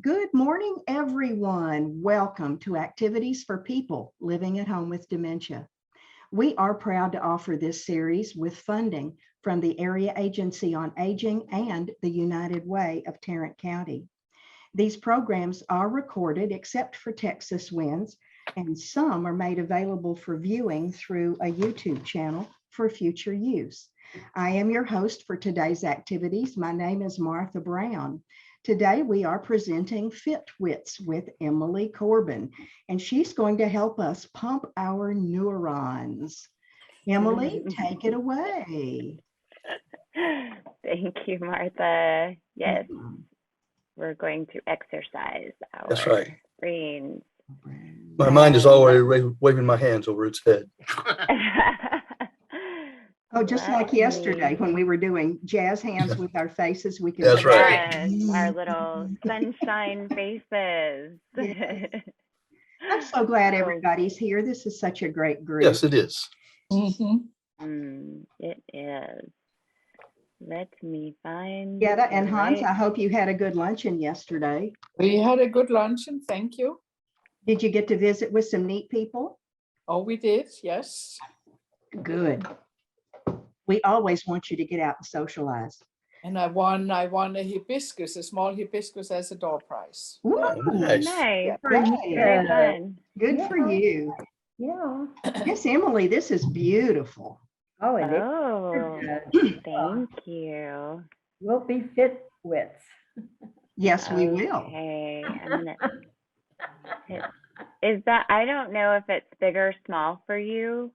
Good morning, everyone. Welcome to Activities for People Living at Home with Dementia. We are proud to offer this series with funding from the Area Agency on Aging and the United Way of Tarrant County. These programs are recorded except for Texas Winds, and some are made available for viewing through a YouTube channel for future use. I am your host for today's activities. My name is Martha Brown. Today we are presenting FitWits with Emily Corbin, and she's going to help us pump our neurons. Emily, take it away. Thank you, Martha. Yes, we're going to exercise our That's right. brains. My mind is already waving my hands over its head. Oh, just like yesterday when we were doing jazz hands with our faces, we can. That's right. Yes, our little sunshine faces. Yes. I'm so glad everybody's here. This is such a great group. Yes, it is. It is. Let me find. Yetta and Hans, right. I hope you had a good luncheon yesterday. We had a good luncheon, thank you. Did you get to visit with some neat people? Oh, we did, yes. Good. We always want you to get out and socialize. And I won a hibiscus, a small hibiscus as a door prize. Ooh, Nice. Nice. great. Very fun. Good for you. Yeah. Yes, Emily, this is beautiful. Oh, it is. Oh, thank you. We'll be FitWits. Yes, we will. Okay. Is that, I don't know if it's big or small for you.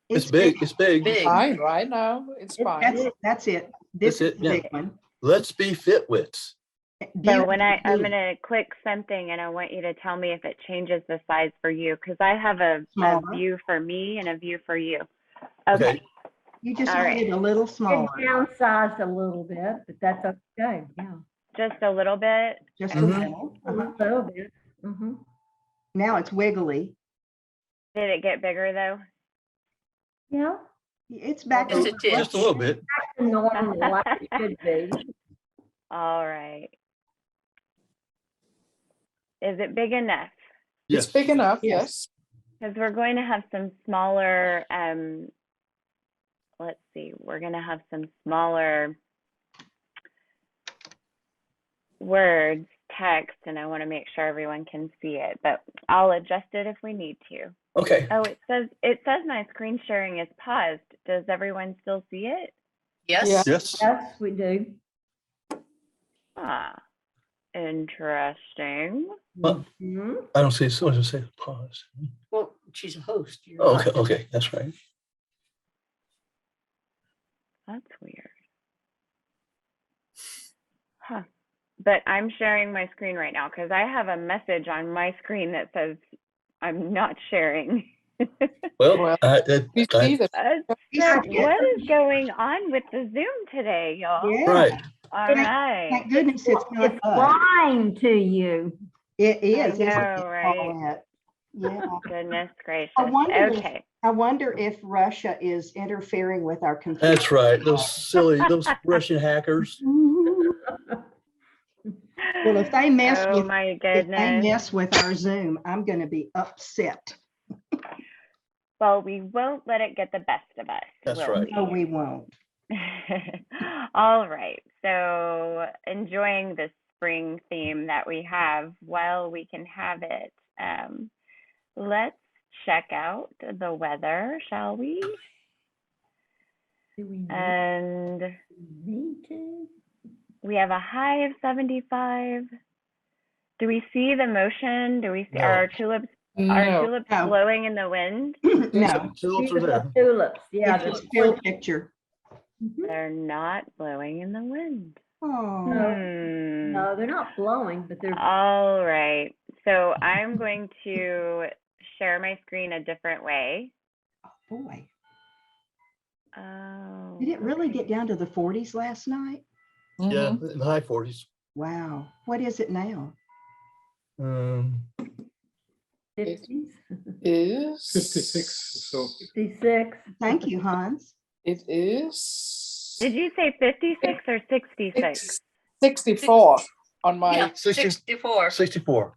It's big. It's big. Fine, right now, it's fine. That's it. This That's is it, the yeah. big one. Let's be FitWits. So when I'm gonna click something and I want you to tell me if it changes the size for you, because I have a Smaller. view for me and a view for you. Okay. You just All made right. it a little It smaller, downsized a little bit, but that's okay. Yeah. Just a little bit. just a Mhm. little. A little bit. Now it's wiggly. Did it get bigger though? Yeah. It's back. Just a little bit. That's normal, like it should be. All right. Is it big enough? It's Yes. big enough, Yes. yes. Because we're going to have some smaller, let's see, we're going to have some smaller words, text, and I want to make sure everyone can see it, but I'll adjust it if we need to. Okay. Oh, it says my screen sharing is paused. Does everyone still see it? Yeah. Yes. Yes, we do. Ah, interesting. Well, Mhm. I don't see. So to say pause. Well, she's a host. You're Oh, not. okay. Okay. That's right. That's weird. Huh. But I'm sharing my screen right now because I have a message on my screen that says I'm not sharing. Well, Well, we see that. What is going on with the Zoom today, y'all? Yeah. right. All Thank right. goodness it's not It's us. lying to you. It is, isn't know, it, right? Paulette? Yeah. Goodness gracious. I wonder if Russia is interfering with our computer. That's right. Those Russian hackers. Well, if they mess Oh with my if they goodness. mess with our Zoom, I'm going to be upset. Well, we won't let it get the best of us. That's will right. No, we won't. All right. So enjoying the spring theme that we have while we can have it. Let's check out the weather, shall we? Do we And need to? we have a high of 75. Do we see the motion? Do we see No. our tulips? Are No, tulips No. blowing in the wind? No, Tulips are there. Tulips, yeah. it's a still picture. They're not blowing in the wind. Oh, No, they're not blowing, but they're. All right. So I'm going to share my screen a different way. boy. Oh. Did it really get down to the 40s last night? Yeah, Mhm. in the high 40s. Wow. What is it now? 50s. Is 56, so 56. Thank you, Hans. it is Did you say 56 or 66? 64 on my. Yeah, 64. 64.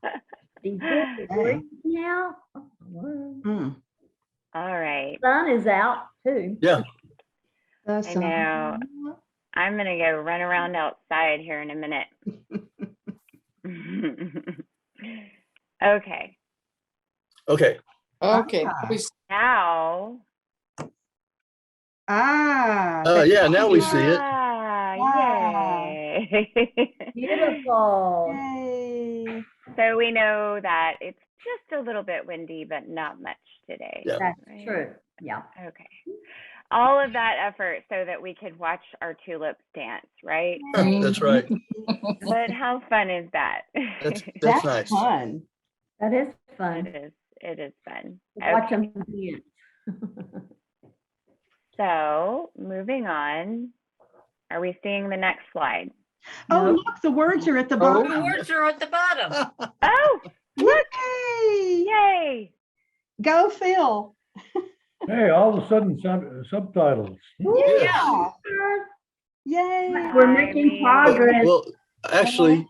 Okay. Now, well, Hmm. All right. sun is out too. Yeah. The I sun- know. I'm going to go run around outside here in a minute. Okay. Okay. Okay. Now. Yeah, now we see it. Ah, Ah. yay. Beautiful. Yay. So we know that it's just a little bit windy, but not much today. Yeah. That's right? true. Yeah. Okay. All of that effort so that we could watch our tulips dance, right? That's right. But how fun is that? That's nice. fun. That is It fun. is. It is fun. Watch Okay. them dance. So moving on. Are we seeing the next slide? Oh, Nope. look, the words are at the The bottom. words are at the bottom. Oh, look! Yay. Yay! Go, Phil. Hey, all of a sudden, subtitles. Yeah. Yay. We're I making mean- progress. Well, actually,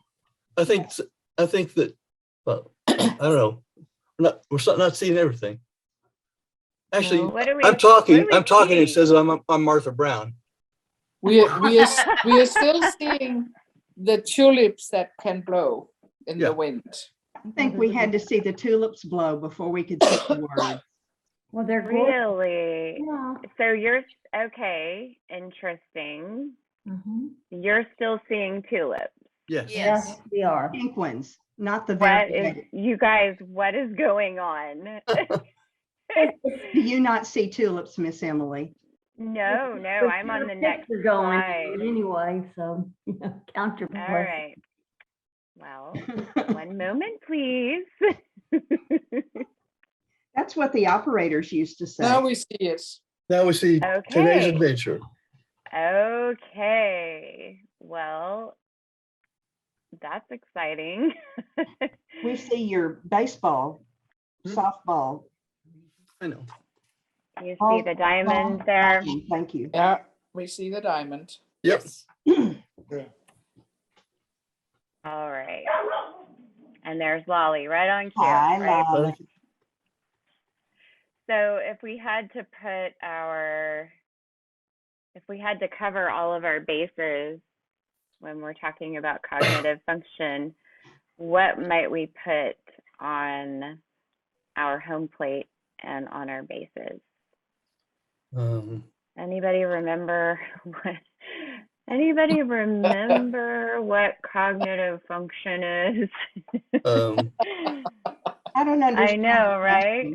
I think that, well, I don't know. We're not seeing everything. Actually, What do we? I'm talking. what do we I'm talking. It see? says I'm Martha Brown. We are still seeing the tulips that can blow in Yeah. the wind. I think we had to see the tulips blow before we could see the words. Well, they're gorgeous. Really? Yeah. So you're okay. Interesting. Mhm. You're still seeing tulips. Yes. Yes. Yes, we are. Pink ones, not the What very is, big. you guys? What is going on? Do you not see tulips, Miss Emily? No, no. But I'm on your the next picture going slide. anyway, so count your All blessings. right. Well, one moment, please. That's what the operators used to say. Now we see it. Now we see today's Okay. adventure. Okay. Well, that's exciting. We see your baseball, softball. I know. You see the diamond there. Thank you. Yeah, we see the diamond. Yep. All right. And there's Lolly right on cue. Hi, Right? Lolly. So if we had to cover all of our bases when we're talking about cognitive function, what might we put on our home plate and on our bases? Anybody remember what cognitive function is? I don't understand. I know, right?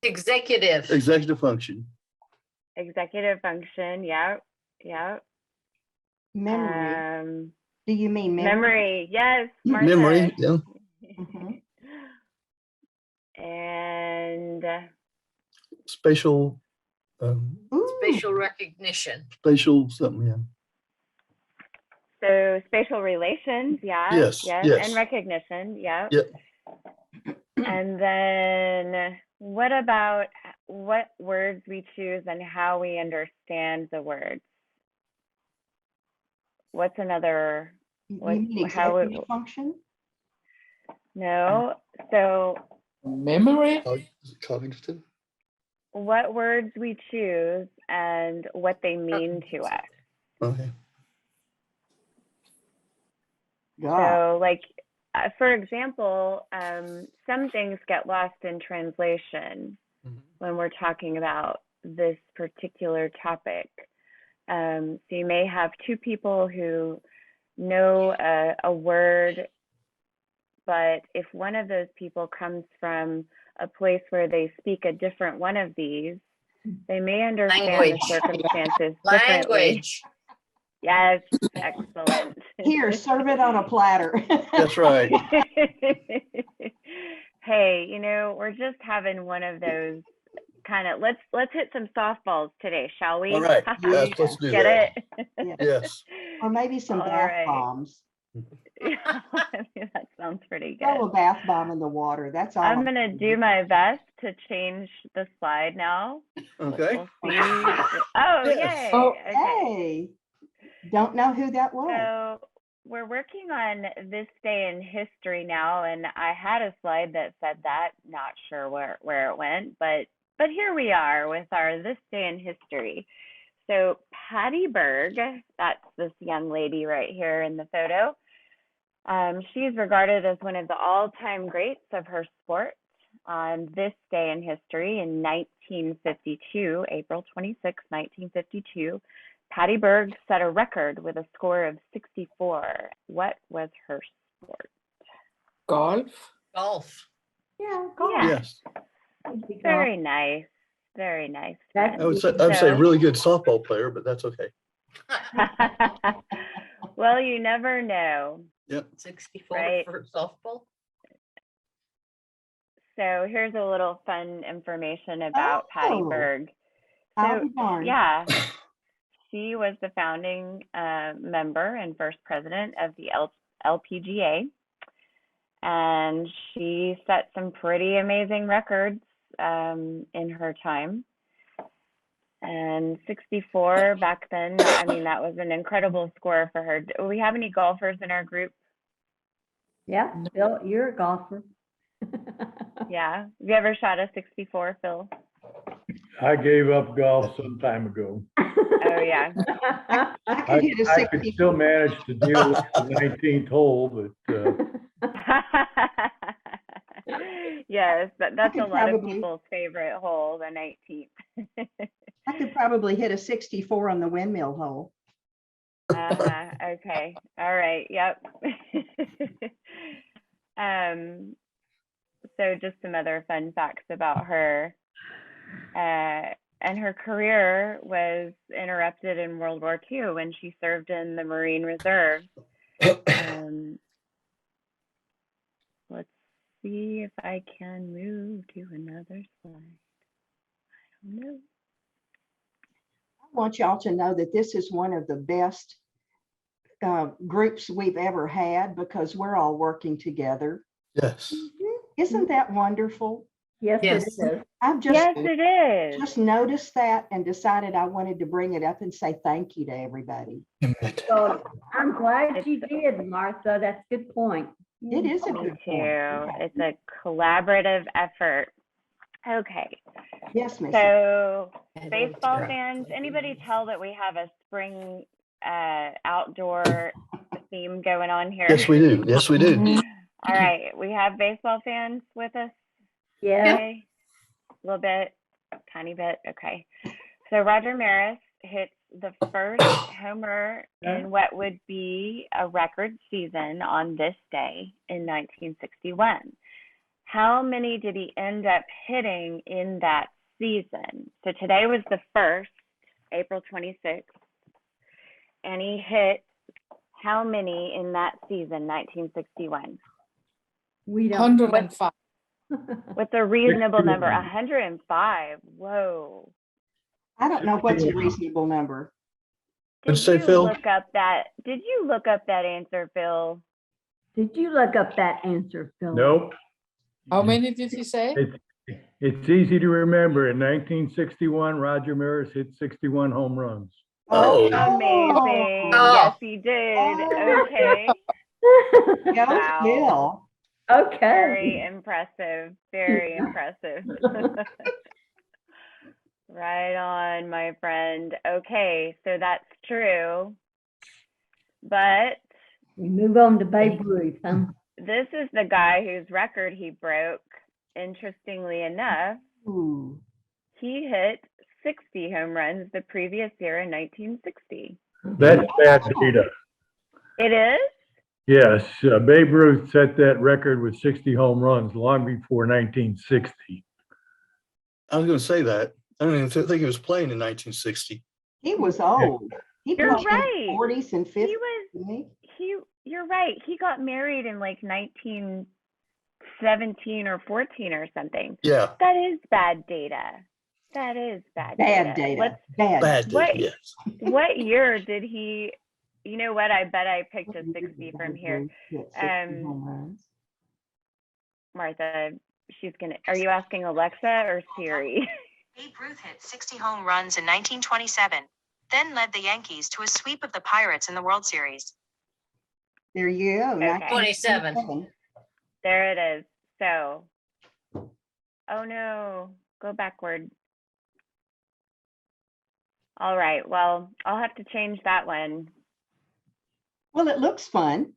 Executive. Executive function. Executive function, yep. Memory. Do you mean memory? Memory, yes, Martha. Memory. Yeah. Mhm. And Spatial. Ooh. Spatial recognition. Spatial something. Yeah. so spatial relations, Yes, yes. and recognition, yep. Yep. And then what about what words we choose and how we understand the words? What's another? You What- mean how executive it- function? No. So Memory? Cognitive. what words we choose and what they mean to us. Okay. God. So like, for example, some things get lost in translation Mhm. when we're talking about this particular topic. So you may have two people who know a word, but if one of those people comes from a place where they speak a different one of these, they may understand Language. the circumstances differently. Language. Yes, excellent. Here, serve it on a platter. That's right. Hey, we're just having one of those kind of let's hit some softballs today, shall we? All right. Yes, let's do Get that. it? Yes. Or maybe some All bath right. bombs. That sounds pretty Throw a good. bath bomb in the water. That's all. I'm gonna do my best to change the slide now. Okay. We'll see. Oh, Yes. yay. Oh. Okay. Hey, don't know who that was. So we're working on this day in history now, and I had a slide that said that, not sure where it went, but here we are with our this day in history. So Patty Berg, that's this young lady right here in the photo. She's regarded as one of the all-time greats of her sport. On this day in history in 1952, April 26, 1952, Patty Berg set a record with a score of 64. What was her sport? Golf. Golf. Yeah. Yeah. Yes, Very nice. Very nice. That's- I would say really good softball player, but that's okay. Well, you never know. 64 Right. for softball. So here's a little fun information about Patty Oh. Berg. I'll So be darned. yeah, she was the founding member and first president of the LPGA, and she set some pretty amazing records in her time. And 64 back then, I mean, that was an incredible score for her. Do we have any golfers in our group? Yeah, Bill, you're a golfer. Yeah. Have you ever shot a 64, Phil? I gave up golf some time ago. Oh, yeah. I could hit a I could 60. still manage to deal with the 19th hole, but Yes, that's a could lot of probably- people's favorite hole, the 19th. I could probably hit a 64 on the windmill hole. Okay. All right. Yep. So just some other fun facts about her. And her career was interrupted in World War II when she served in the Marine Reserve. Let's see if I can move to another slide. I don't know. I want y'all to know that this is one of the best groups we've ever had because we're all working together. Yes. Isn't that wonderful? Yes, it Yes. is. I've just, Yes, it is. just noticed that and decided I wanted to bring it up and say thank you to everybody. So I'm glad you did, Martha. That's a good point. It is a Me good too. point. It's a collaborative effort. Okay, Yes, Missy. so baseball fans, anybody tell that we have a spring outdoor theme going on here? Yes, we do. Yes, we do. All right, we have baseball fans with us. Yeah. Okay, a little bit, tiny bit. Okay, so Roger Maris hits the first homer in what would be a record season on this day in 1961. How many did he end up hitting in that season? So today was the first, April 26th, and he hit how many in that season, 1961? We don't. 105. What's a reasonable number? 105. Whoa. I don't know what's a reasonable number. What'd you say, Phil? Did you look up that answer, Phil? Did you look up that answer, Phil? nope. How many did he say? It's easy to remember. In 1961, Roger Maris hit 61 home runs. Oh. Amazing. Oh. Yes, he did. Oh. Okay. Go Wow. Bill. Okay. Very impressive. Very impressive. Right on, my friend. Okay, so that's true. But We move on to Babe Ruth, huh? this is the guy whose record he broke. Interestingly enough, Ooh. he hit 60 home runs the previous year in 1960. That's bad data. It is? Yes, Babe Ruth set that record with 60 home runs long before 1960. I was going to say that. I don't even think he was playing in 1960. He was old. He You're played in right. 40s and 50s. He was, you're right. He got married in like 1917 or 14 or something. Yeah. That is bad data. That is bad Bad data. Bad. Bad. What- Yes. What year did he, you know what, I bet I picked a 60 from here. Hit 60 home runs. Martha, are you asking Alexa or Siri? Babe Ruth hit 60 home runs in 1927, then led the Yankees to a sweep of the Pirates in the World Series. There you go. Okay. 27. 1927. There it is. So, oh no, go backward. All right. Well, I'll have to change that one. Well, it looks fun.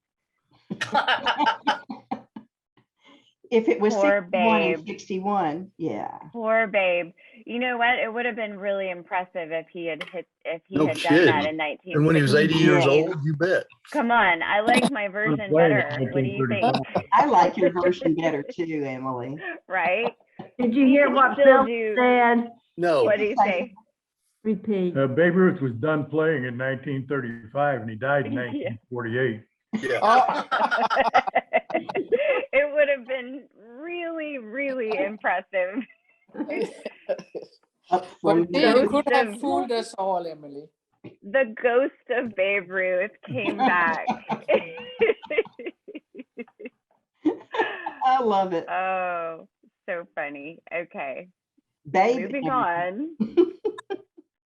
If it was Poor 61 and babe. 61, yeah. Poor babe. You know what? It would have been really impressive if he had No done that kidding. in 1960. And when he was 80 years Yeah. old, you bet. Come on, I like my version playing better. in What do you think? 1935. I like your version better too, Emily. Right? Did you hear You what still Phil do. said? No, What do you say? Repeat. Babe Ruth was done playing in 1935 and he died in Yeah. 1948. yeah. Oh, It would have been really, really impressive. Up but from see, you Ghost could have of- fooled us all, Emily. The ghost of Babe Ruth came back. I love it. Oh, so funny. Okay, Babe. moving on.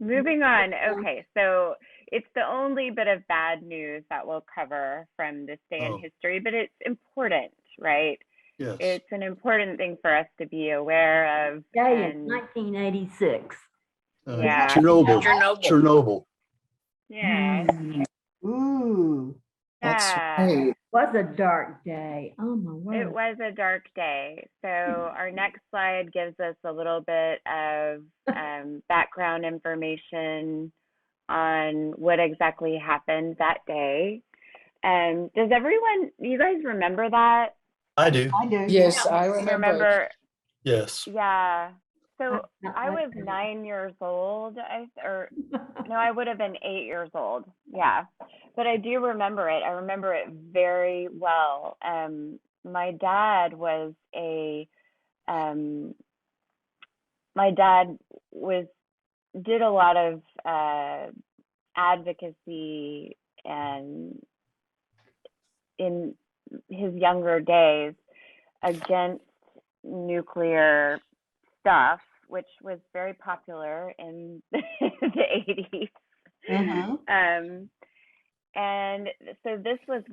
Moving on. Okay, so it's the only bit of bad news that we'll cover from this day in Oh. history, but it's important, right? Yes. It's an important thing for us to be aware of. Day is And 1986. Yeah. Chernobyl. Chernobyl. Chernobyl. yeah, Ooh. That's yeah. right. Was a dark day. Oh my It word. was a dark day. So our next slide gives us a little bit of background information on what exactly happened that day. Does everyone, you guys remember that? I do. I do. Yes, I You remember. remember? Yes. Yeah. So I was do. 9 years old, no, I would have been 8 years old. Yeah. But I do remember it. I remember it very well. My dad was did a lot of advocacy and in his younger days against nuclear stuff, which was very popular in the 80s. Mhm. And so this was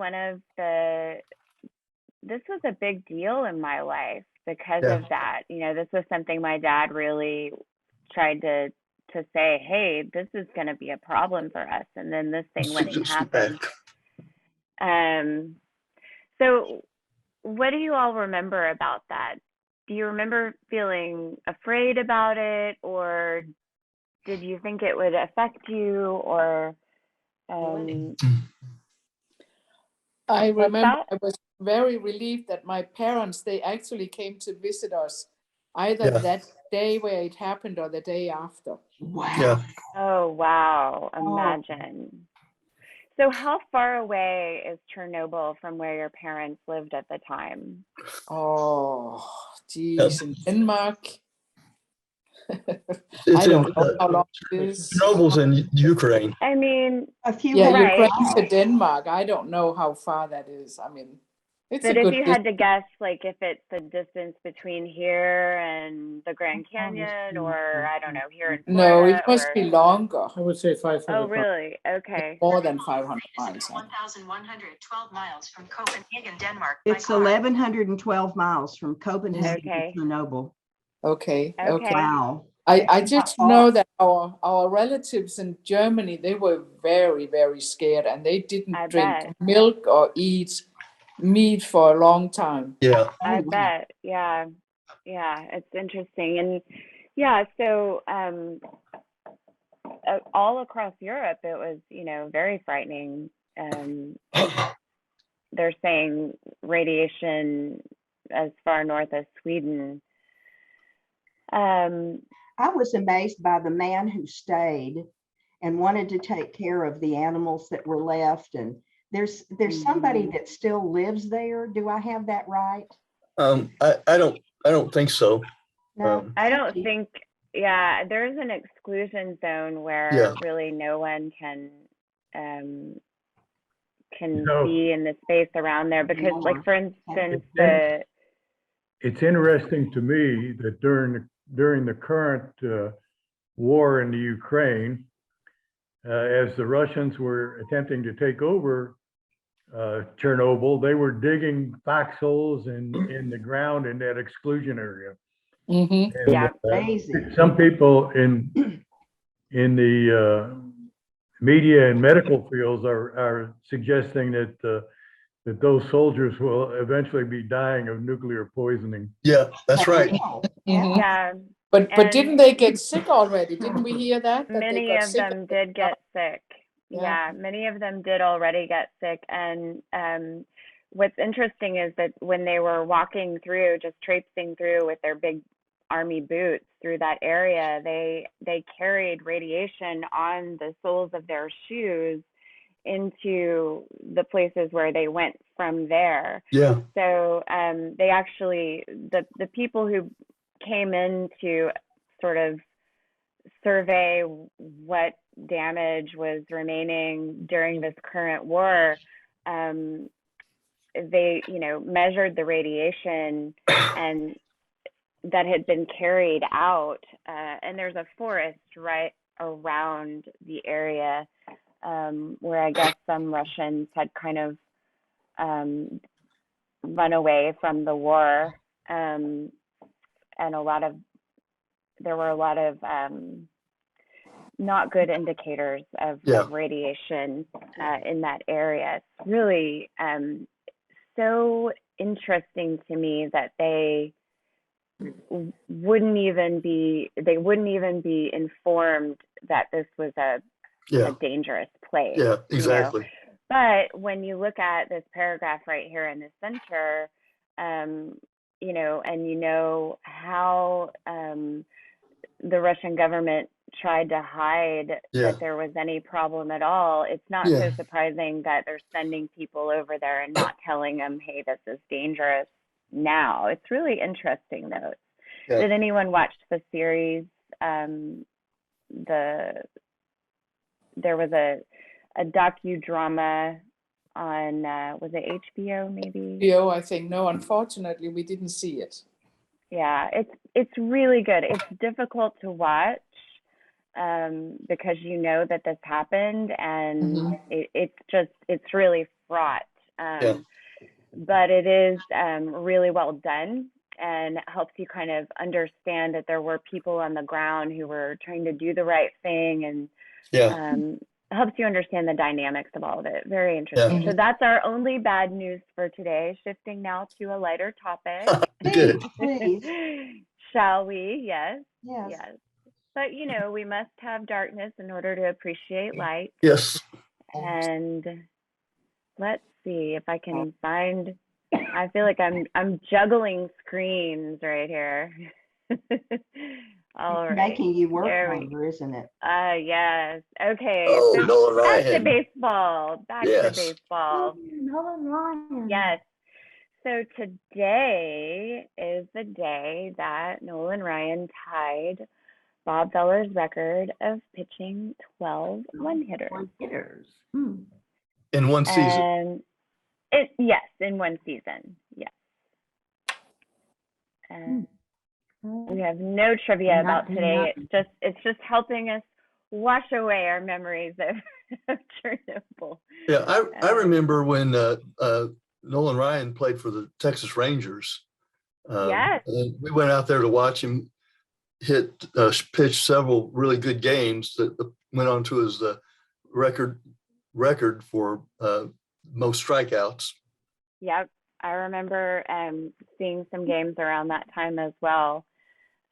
a big deal in my life because Yeah. of that. You know, this was something my dad really tried to say, hey, this is going to be a problem for us. And then this thing wouldn't happen. So what do you all remember about that? Do you remember feeling afraid about it, or did you think it would affect you, or I remember that? I was very relieved that my parents, they actually came to visit us either Yeah. that day where it happened or the day after. Wow. Yeah. Oh, wow. Oh. Imagine. So how far away is Chernobyl from where your parents lived at the time? Oh, geez, in Denmark. It's I don't know how long it is. Chernobyl's in Ukraine. I mean, A few Yeah, Right. Ukraine to Denmark. I don't know how far that is. I mean, it's but a if good you had to guess, like if it's the distance between here and the Grand Canyon, or I don't know, here in No, Florida, it must or... be longer. I would say 500. Oh, really? Okay. More than 500 miles. It's 1,112 miles from Copenhagen, Denmark. It's by car. 1,112 miles from Copenhagen Okay. to Chernobyl. Okay, okay. Okay. Wow. I just know that our relatives in Germany, they were very, very scared and they didn't I drink bet. milk or eat meat for a long time. Yeah. I Oh, wow. bet. Yeah. Yeah. It's interesting. And yeah, so all across Europe, it was, very frightening. They're saying radiation as far north as Sweden. I was amazed by the man who stayed and wanted to take care of the animals that were left. And there's somebody that still lives there. Do I have that right? I don't think so. No. I don't think, yeah, there's an exclusion zone where Yeah. really no one can No. be in the space around there because, like, for instance, It's interesting to me that during the current war in the Ukraine, as the Russians were attempting to take over Chernobyl, they were digging foxholes in the ground in that exclusion area. Mhm. And, Yeah. Amazing. some people in the media and medical fields are suggesting that those soldiers will eventually be dying of nuclear poisoning. Yeah, that's right. Wow. Mhm. Yeah. But And didn't they get sick already? Didn't we hear that? That they many got of sick? them did get sick. Yeah. Yeah, many of them did already get sick. And what's interesting is that when they were walking through, just traipsing through with their big army boots through that area, they carried radiation on the soles of their shoes into the places where they went from there. Yeah, So they actually, the people who came in to sort of survey what damage was remaining during this current war, they, measured the radiation and that had been carried out. And there's a forest right around the area where I guess some Russians had kind of run away from the war. And there were a lot of not good indicators of radiation in that area. It's really so interesting to me that they wouldn't even be informed that this was a dangerous place. Yeah, exactly. But when you look at this paragraph right here in the center, and how the Russian government tried to hide that there was any problem at all, it's not so surprising that they're sending people over there and not telling them, hey, this is dangerous now. It's really interesting, though. Yeah. Did anyone watch the series? There was a docudrama on, was it HBO maybe? HBO, I think. No, unfortunately, we didn't see it. Yeah, it's really good. It's difficult to watch because you know that this happened, and it's really fraught. But it is really well done, and helps you kind of understand that there were people on the ground who were trying to do the right thing, and helps you understand the dynamics of all of it. Very interesting. So that's our only bad news for today. Shifting now to a lighter topic. Good. Please. Shall we? Yes. Yes. But we must have darkness in order to appreciate light. Yes. And let's see if I can find. I feel like I'm juggling screens right here. All right. Making you work There we longer, isn't it? Yes. Okay. Oh, So Nolan back to Ryan. baseball. Back to baseball. Nolan Ryan. Yes. So today is the day that Nolan Ryan tied Bob Feller's record of pitching 12 one-hitters. One-hitters. In one season. And in one season. Yes. And we have no trivia about today. It's just helping us wash away our memories of Chernobyl. Yeah, I remember when Nolan Ryan played for the Texas Rangers. Yes. And we went out there to watch him pitch several really good games that went on to his record for most strikeouts. Yep. I remember seeing some games around that time as well.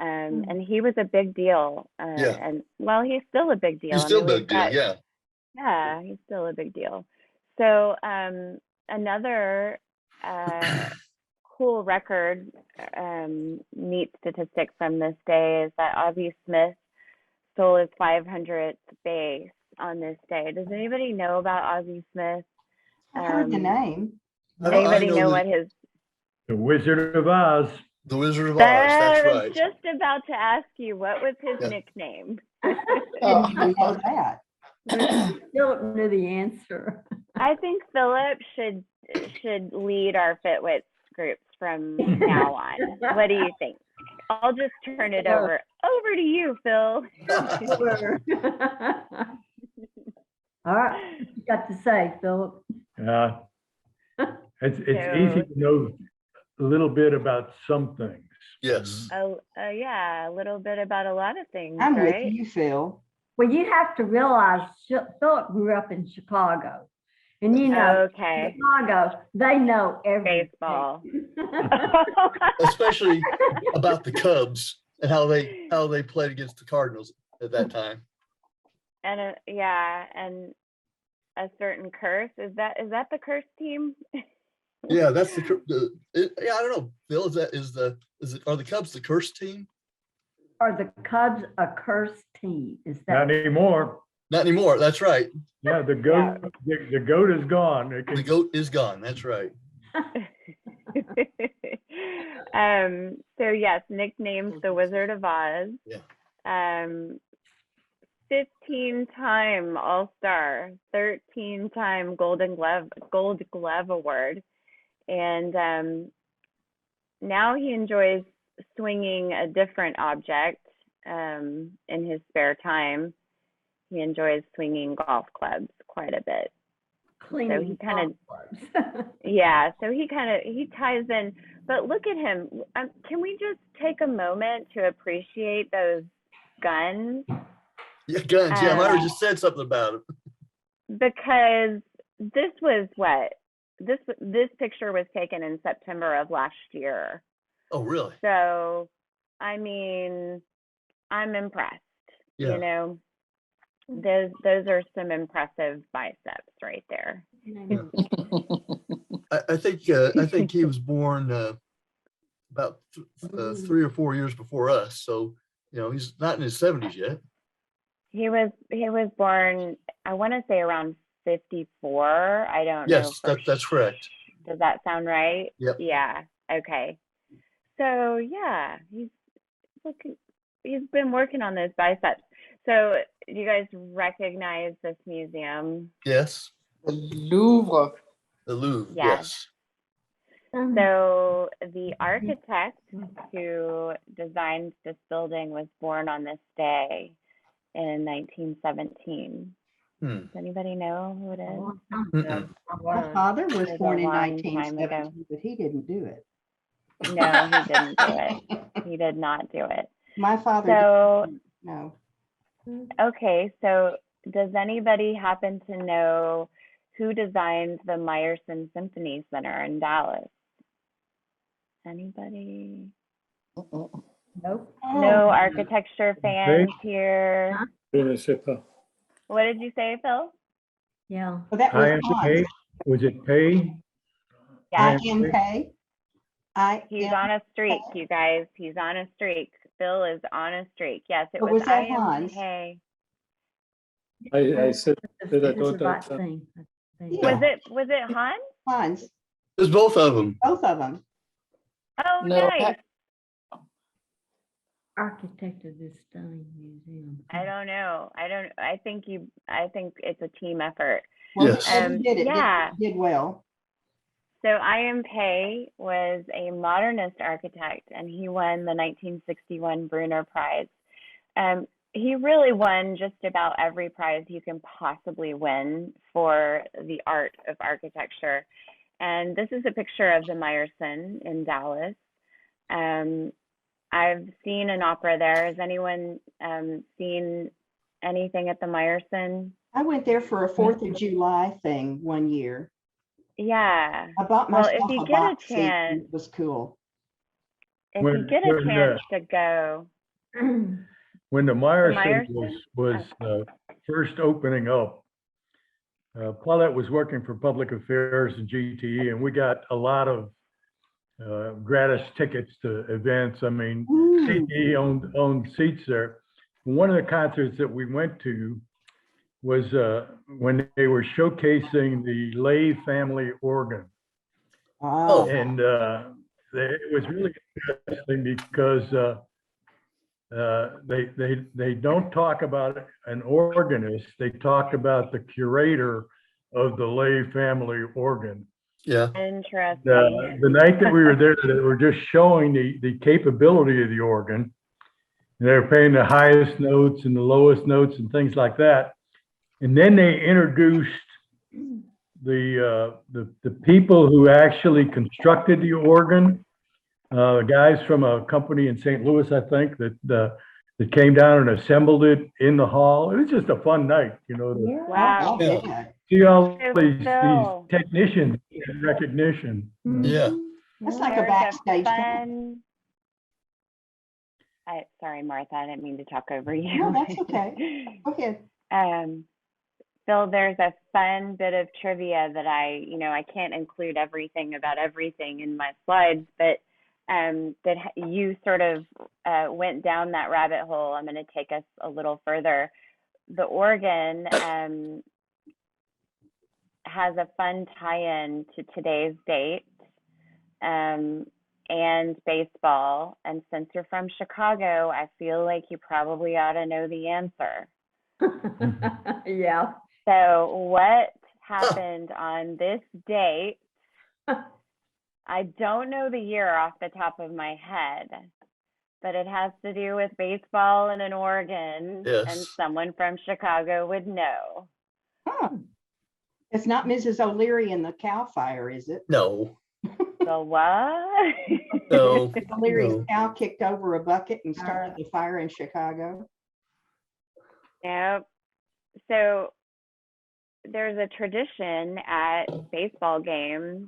And he was a big deal. And well, he's still a big deal. He's still a big deal, yeah. Yeah, he's still a big deal. So another cool record, neat statistic from this day is that Ozzie Smith stole his 500th base on this day. Does anybody know about Ozzie Smith? I heard the name. Anybody know what his... The Wizard of Oz. The Wizard of Oz, that's right. I was just about to ask you, what was his nickname? Didn't even know that. Philip knew the answer. I think Philip should lead our FitWits groups from now on. What do you think? I'll just turn it over to you, Phil. All right, what you got to say, Philip? It's easy to know a little bit about some things. Yes. Yeah, a little bit about a lot of things, I'm with right? you, Phil. Well, you have to realize Philip grew up in Chicago. And you know, Okay. Chicago, they know everything. Baseball. Especially about the Cubs and how they played against the Cardinals at that time. And yeah, and a certain curse. Is that the curse team? Yeah, that's I don't know. Bill, are the Cubs the curse team? Are the Cubs a cursed team? Is Not that anymore. Not anymore. That's right. Yeah, the goat, the goat is gone. It The can, goat is gone. That's right. So yes, nicknamed the Wizard of Oz. Yeah. 15-time All-Star, 13-time Gold Glove Award, and now he enjoys swinging a different object in his spare time. He enjoys swinging golf clubs quite a bit. cleaning he kinda- golf clubs? Yeah, so he ties in. But look at him. Can we just take a moment to appreciate those guns? Yeah, guns. Yeah, Myra just said something about it. Because this was what? This picture was taken in September of last year. Oh, really? So, I mean, I'm impressed. Yeah. You know, those are some impressive biceps right there. I think he was born about 3 or 4 years before us. So, he's not in his 70s yet. He was born, I want to say around 54. I don't know. Yes, that's correct. Does that sound right? Yep. Yeah. Okay. So yeah, he's been working on those biceps. So do you guys recognize this museum? Yes. The Louvre. The Louvre. Yes. So the architect who designed this building was born on this day in 1917. Does anybody know who it is? Mm-mm. My father was It was born a in long time ago. 1970, but he didn't do it. No, he didn't do it. He did not do it. My father So, didn't, no. okay, so does anybody happen to know who designed the Meyerson Symphony Center in Dallas? Anybody? Nope. No architecture fans here. Huh? Je ne sais pas. What did you say, Phil? Yeah. Well, that was IMK, Hans. was it Pay? Yeah, IMK. he's on a streak, you guys. He's on a streak. Phil is on a streak. Yes, it But was was that Hans? IMK. I said that I This is thought the right that. thing, I think. Yeah. Was it Hans? Hans, There's both of them. both of them. Oh, No, nice. Architect of this stunning museum. I don't know. I think it's a team effort. Well, Yes. whoever did it Yeah. did well. So I.M. Pei was a modernist architect, and he won the 1961 Brunner Prize. He really won just about every prize you can possibly win for the art of architecture. And this is a picture of the Meyerson in Dallas. I've seen an opera there. Has anyone seen anything at the Meyerson? I went there for a 4th of July thing one year. Yeah. I bought Well, myself if you a get a box seat, and chance, it was cool. if you get a chance to go, When the Meyerson Meyerson? was first opening up, Paulette was working for Public Affairs and GTE, and we got a lot of gratis tickets to events. I mean, Ooh. GTE owned seats there. One of the concerts that we went to was when they were showcasing the Lay family organ. Oh, And it was really interesting because they don't talk about an organist. They talk about the curator of the Lay family organ. Yeah. interesting. The night that we were there, they were just showing the capability of the organ. They were playing the highest notes and the lowest notes and things like that. And then they introduced the people who actually constructed the organ, guys from a company in St. Louis, I think, that came down and assembled it in the hall. It was just a fun night, you know, to Yeah. Wow. Yeah. see all So these Phil, technicians in recognition. Yeah. That's like a there's backstage. fun. Sorry, Martha, I didn't mean to talk over you. No, that's okay. Go ahead. Phil, there's a fun bit of trivia that I can't include everything about everything in my slides, but that you sort of went down that rabbit hole. I'm going to take us a little further. The organ has a fun tie-in to today's date and baseball. And since you're from Chicago, I feel like you probably ought to know the answer. Yeah. So what happened on this date? I don't know the year off the top of my head, but it has to do with baseball and an organ, Yes. and someone from Chicago would know. Huh. It's not Mrs. O'Leary and the cow fire, is it? No. The what? No. Mrs. O'Leary's No. cow kicked over a bucket and started the fire in Chicago. Nope. So there's a tradition at baseball games,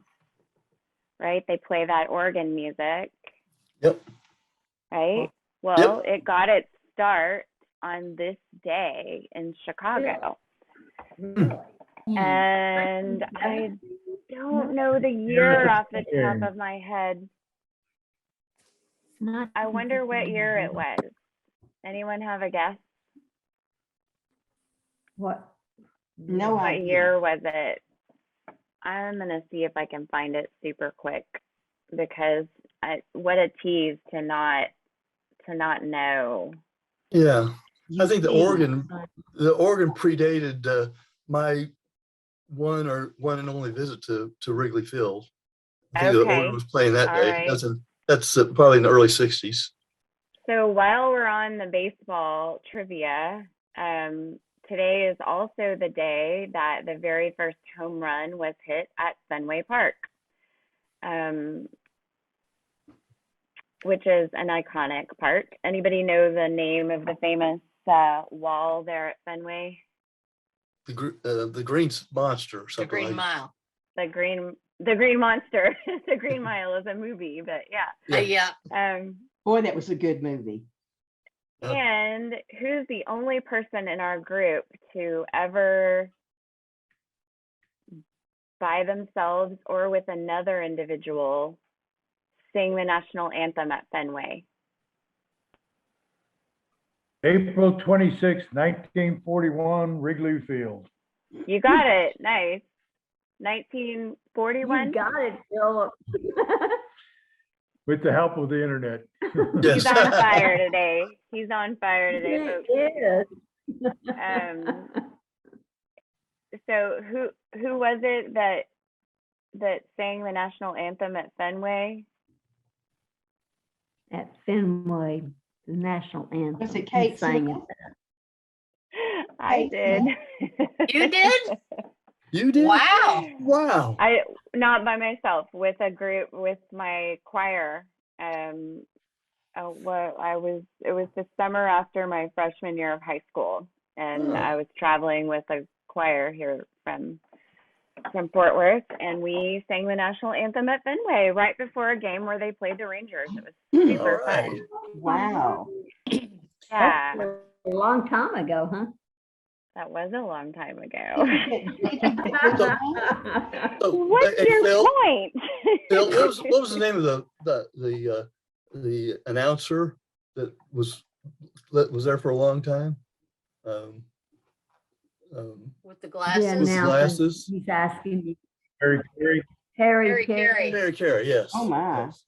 right? They play that organ music. Yep. Right? Well, it got its start on this day in Chicago. And I don't know the year off the top of my head. I wonder what year it was. Anyone have a guess? What? No What idea. year was it? I'm gonna see if I can find it super quick, because what a tease to not know. Yeah. I think the see. organ predated my one and only visit to Wrigley Field. I think the Okay. organ was playing that All day. right. That's probably in the early 60s. So while we're on the baseball trivia, today is also the day that the very first home run was hit at Fenway Park, which is an iconic park. Anybody know the name of the famous wall there at Fenway? The Green Monster or The something Green like Mile. The Green Monster. The Green Mile is a movie, but yeah. Yeah. Boy, that was a good movie. And who's the only person in our group to ever, by themselves or with another individual, sing the national anthem at Fenway? April 26, 1941, Wrigley Field. You got it. Nice. 1941. You got it, Philip. With the help of the internet. He's on fire today. He's on fire today, folks. It is. So who was it that sang the national anthem at Fenway? At Fenway, the national anthem. Was it He Kate sang Smith? I did. You did? You did? Wow. Wow. I not by myself, with a group, with my choir. It was the summer after my freshman year of high school, and I was traveling with a choir here from Fort Worth, and we sang the national anthem at Fenway right before a game where they played the Rangers. It was super All right. fun. Wow. Yeah, That's a long time ago, huh? that was a long time ago. So, What's hey, your Phil, point? Phil, what was the name of the announcer that was there for a long time? With the The glasses. With announcer, glasses? he's asking you. Harry Carey. Harry Harry Carey. Carey. Mary Carey, yes. Oh, my. Yes.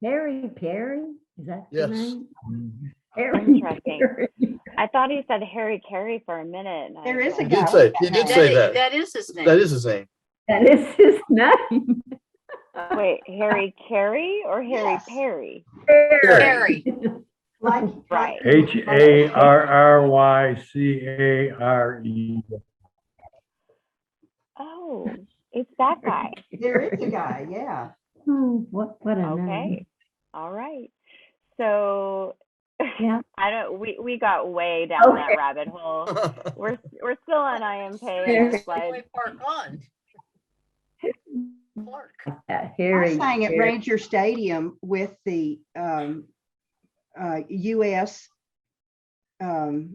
Harry Carey? Is that the Yes. name? Mhm. Harry Interesting. Carey. I thought he said Harry Carey for a minute. and I There was is a like, guy. He did say that. That is his name. That is his name. That is his name. Wait, Harry Carey or Harry Yes. Perry? Harry. Like, Right. HARRYCARE. Oh, it's that guy. There is a guy, yeah. What a name. Okay. All right. So Yeah. we got way down that Okay. rabbit hole. We're still on IMP and Very- our slide. Way Park on. Clark. I Harry. sang at Harry. Ranger Stadium with the US, the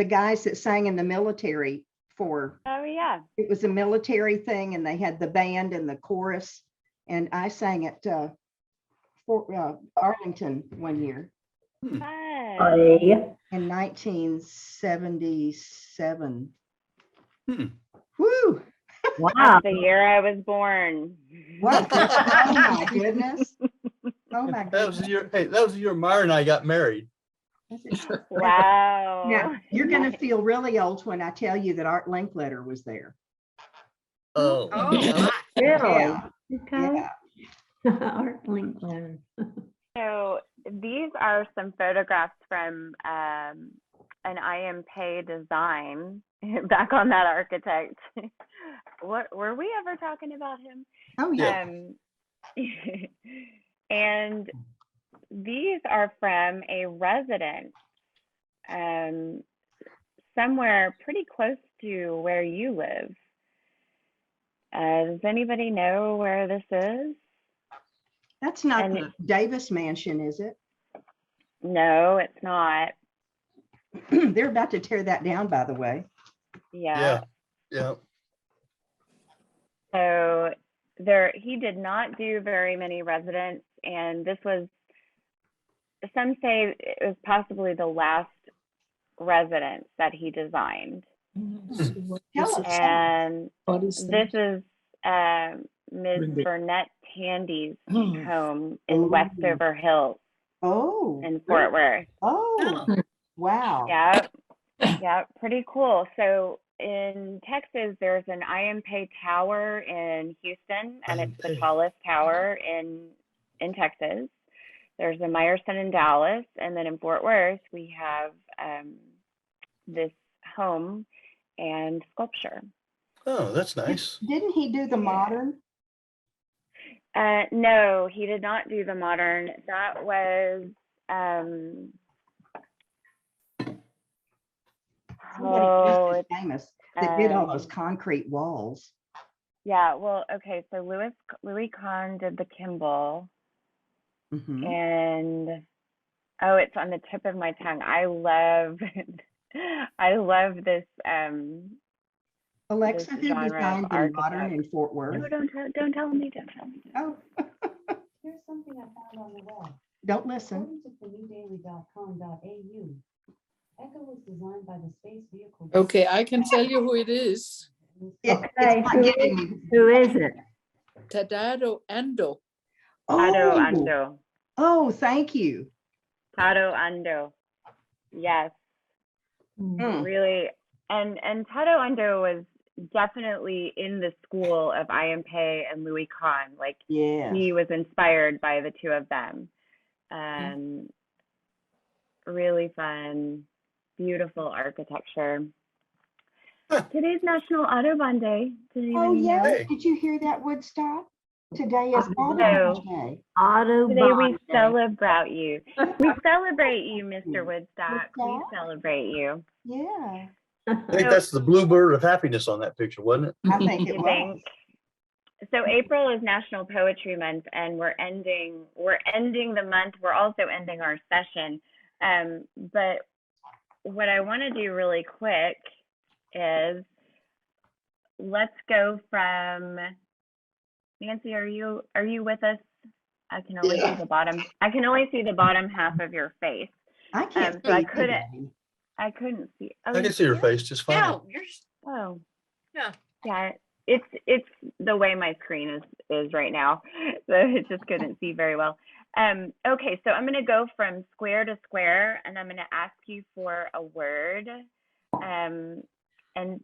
guys that sang in the military for, Oh yeah. it was a military thing and they had the band and the chorus. And I sang at Fort Arlington one year Fun. Hey. in 1977. Hmm. Woo! Wow. That's the year I was born. What? Oh my goodness. Oh my That was the goodness. year, hey, that was the year Myra and I got married. Wow. Now, you're going to feel really old when I tell you that Art Linkletter was there. Oh. Oh, my. Really? Yeah. Okay. Yeah. Art Linkletter. So these are some photographs from an IMP design. Back on that architect. What were we ever talking about him? Oh yeah. And these are from a residence somewhere pretty close to where you live. Does anybody know where this is? That's not and- the Davis Mansion, is it? No, it's not. They're about to tear that down, by the way. Yeah. Yeah. So he did not do very many residents, and this was, some say it was possibly the last residence that he designed. Tell us. And What is this that? is Ms. Linda. Burnett Tandy's Oh. home Oh. in Westover Hills Oh. in Fort Worth. Oh. Wow. Yeah, yeah, pretty cool. So in Texas, there's an IMP tower in Houston, and it's the IMP. tallest tower in Texas. There's a Meyerson in Dallas, and then in Fort Worth, we have this home and sculpture. Oh, that's nice. Didn't he do the modern? No, he did not do the modern. That was Somebody just as famous that did all those um, concrete walls. yeah. Well, okay. So Louis Kahn did the Kimball, Mhm. and oh, it's on the tip of my tongue. I love this Alexa, this who genre of designed the modern architect. in Fort Worth? No, don't tell me. Oh, Here's something I found on the web. don't listen. According to thenewdaily.com.au, Echo was designed by the space vehicle. Okay, I can tell you who it is. It's Okay, not giving me. Who is it? Tadano Ando. Tado Oh, Ando. oh, thank you. Tado Ando. Yes. Mm. Really, and Tado Ando was definitely in the school of IMP and Louis Kahn. Like Yeah. he was inspired by the two of them. Really fun, beautiful architecture. Huh. Today's National Audubon Day. Did Oh, anybody know? yeah. Hey. Did you hear that, Woodstock? Today is Audubon No. Day. Audubon. Today we Day. celebrate you. We celebrate you, Mr. Woodstock. We Woodstock? celebrate you. Yeah. I think that's the bluebird of happiness on that picture, wasn't it? I think it You was. think? So April is National Poetry Month, and we're ending the month. We're also ending our session. But what I want to do really quick is let's go from Nancy. Are you with us? I can only see the bottom. I can only see the bottom half of your face. I can't so I see couldn't- anybody. I couldn't see. Oh, I can see her face just fine. No, you're, Oh. Yeah. Yeah. It's the way my screen is right now. So it just couldn't see very well. Okay, so I'm gonna go from square to square, and I'm gonna ask you for a word. And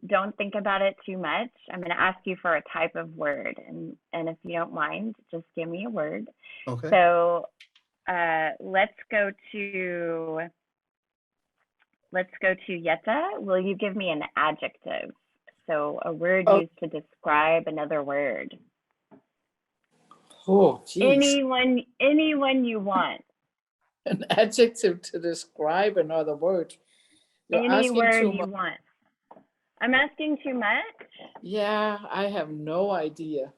don't think about it too much. I'm gonna ask you for a type of word, and if you don't mind, just give me a word. Okay. So let's go to Yetta. Will you give me an adjective? So a word Oh. used to describe another word. Oh, geez. Anyone you want. An adjective to describe another word. You're Any asking word too you much. want. I'm asking too much. Yeah, I have no idea.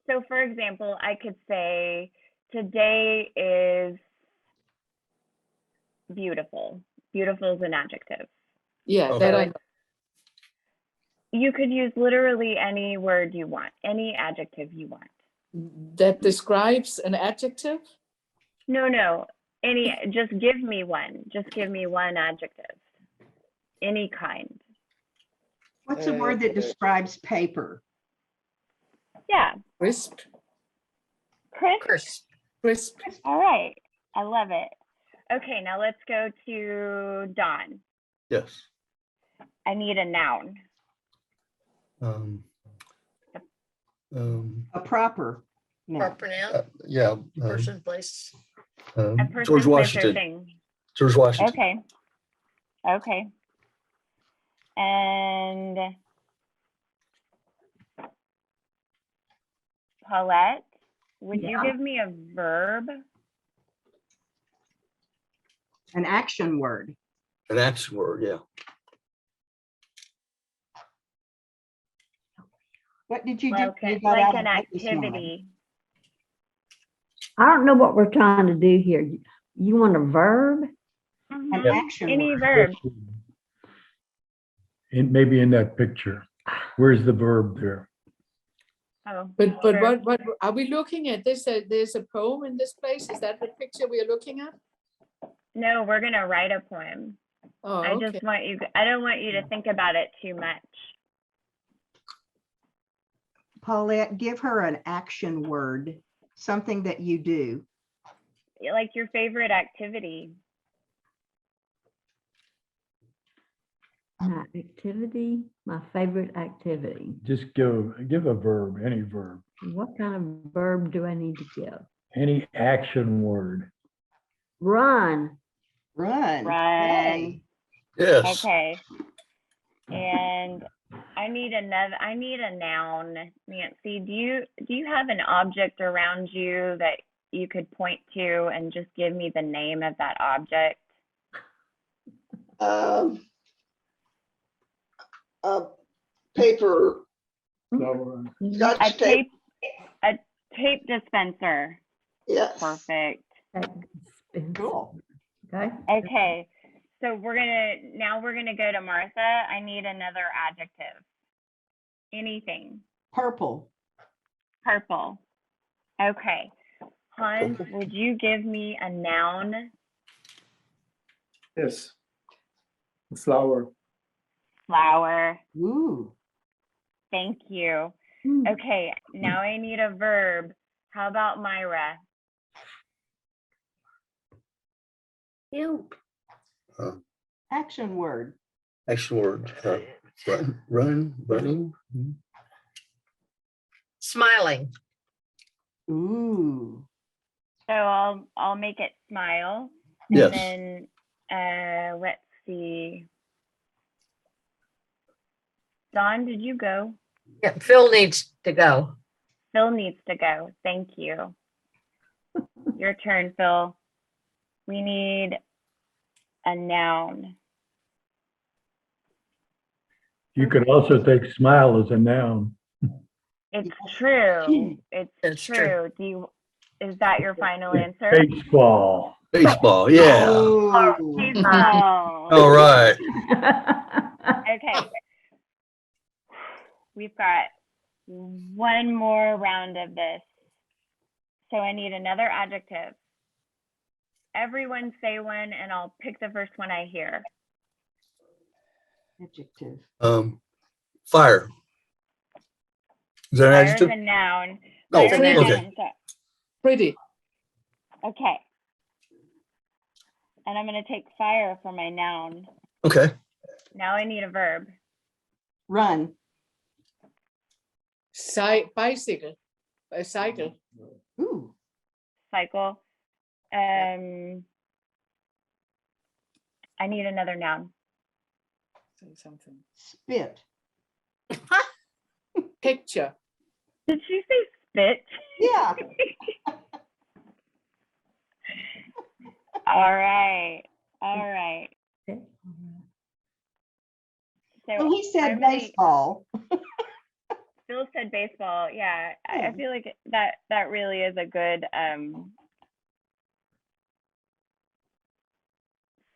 So for example, I could say today is beautiful. Beautiful is an adjective. Yeah, Okay. that I know. You could use literally any word you want, any adjective you want. That describes an adjective? No, just give me one. Just give me one adjective. Any kind. What's a word that describes paper? Yeah, Crisp. crisp. Crisp. All right, I love it. Okay, now let's go to Dawn. Yes. I need a noun. A proper noun. Proper noun, Yeah. person, place. A person, George place, or Washington. thing. George Washington. Okay. And Paulette, would you give me a verb? An action word. An action word, yeah. What did you do? Like, You got like out an of bed this morning. activity. I don't know what we're trying to do here. You want a verb? An Mhm. action Any word. verb. Maybe in that picture. Where's the verb there? Oh, But sure. what are we looking at? There's a poem in this place. Is that the picture we are looking at? No, we're gonna write a poem. Oh, I okay. just want you. I don't want you to think about it too much. Paulette, give her an action word, something that you do. Like your favorite activity. My activity, my favorite activity. Just give a verb, any verb, What kind of verb do I need to give? any action word. Run. Run. Run. Yay. Yes. Okay. And I need a noun. Nancy, do you have an object around you that you could point to and just give me the name of that object? Paper, A Scotch tape, tape dispenser. yes. Perfect. Cool. Okay. Okay. So we're gonna go to Martha. I need another adjective. Anything. Purple. Purple. Okay. Hans, would you give me a noun? Yes. Flower. Flower. Ooh. Thank you. Okay, now I need a verb. How about Myra? You. Action word. Action word. Running. Smiling. Ooh. So I'll make it smile. Yes. And then let's see. Dawn, did you go? Yeah, Phil needs to go. Phil needs to go. Thank you. Your turn, Phil. We need a noun. You could also take smile as a noun. It's true. It's That's true. Is that your final answer? Baseball. Baseball, yeah. Ooh. Baseball. All right. Okay. We've got one more round of this. So I need another adjective. Everyone say one and I'll pick the first one I hear. Adjective. Fire. Is that an Fire is adjective? a noun. No, Fire is a okay. noun. Pretty. Okay. And I'm going to take fire for my noun. Okay. Now I need a verb. Run. Bicycle. A cycle. Ooh. Cycle. I need another noun. Say something. Spit. Picture. Did she say spit? Yeah. All right. All right. Okay. So Well, he I said really, baseball. Phil said baseball. Yeah, I Yeah. feel like that really is a good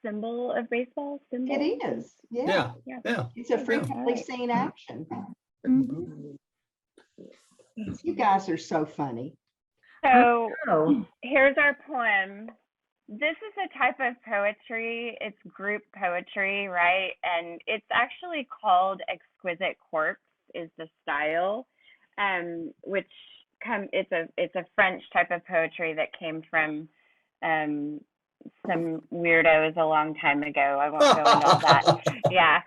symbol of baseball. Symbol. It is. Yeah. Yeah, Yeah. yeah. It's a frequently Alright. seen action. Mhm. You guys are so funny. So Oh, here's our poem. This is a type of poetry. It's group poetry, right? And it's actually called Exquisite Corpse is the style, which it's a French type of poetry that came from some weirdos a long time ago. I won't go into all that. Yeah.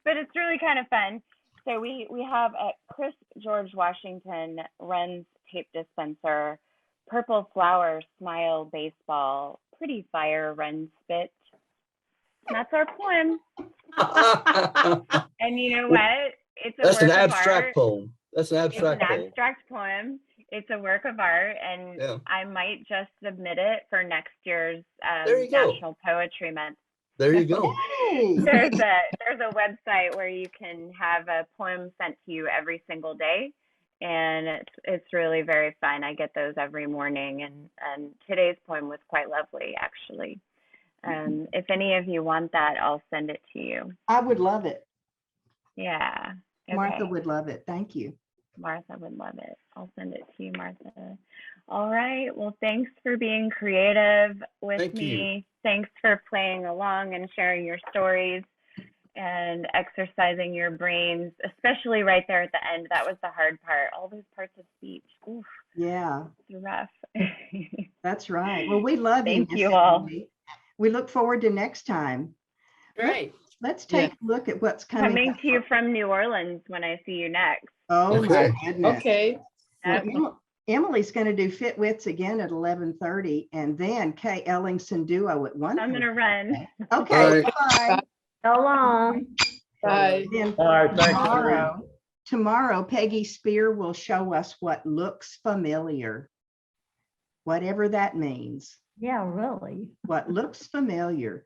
But it's really kind of fun. So we have Chris George Washington runs tape dispenser, Purple Flower Smile Baseball, Pretty Fire Run Spit. That's our poem. And you know what? It's a That's an work of abstract art. poem. That's an It's an abstract poem. abstract poem. It's a work of art, and Yeah. I might just submit it for next year's There you go. National Poetry Month. There you go. Hey. There's a website where you can have a poem sent to you every single day, and it's really very fun. I get those every morning, and today's poem was quite lovely, actually. If any of you want that, I'll send it to you. I would love it. Yeah. Martha Okay. would love it. Thank you. Martha would love it. I'll send it to you, Martha. All right. Well, thanks for being creative with Thank you. me. Thanks for playing along and sharing your stories and exercising your brains, especially right there at the end. That was the hard part. All those parts of speech. Oof, Yeah, it's rough. that's right. Well, we love you. Thank Miss you all. Emily. We look forward to next time. Right. Let's take a look at what's Coming up to you for- from New Orleans when I see you next. Oh my Okay. goodness. Okay. Well, Okay. Emily's going to do FitWits again at 11:30, and then Kay Ellingson duo at 1:30. I'm gonna run. Okay, Bye. bye. so long. Bye. Then All right, thanks, Maria. tomorrow, Peggy Spear will show us what looks familiar, whatever that means. Yeah, really. What looks familiar.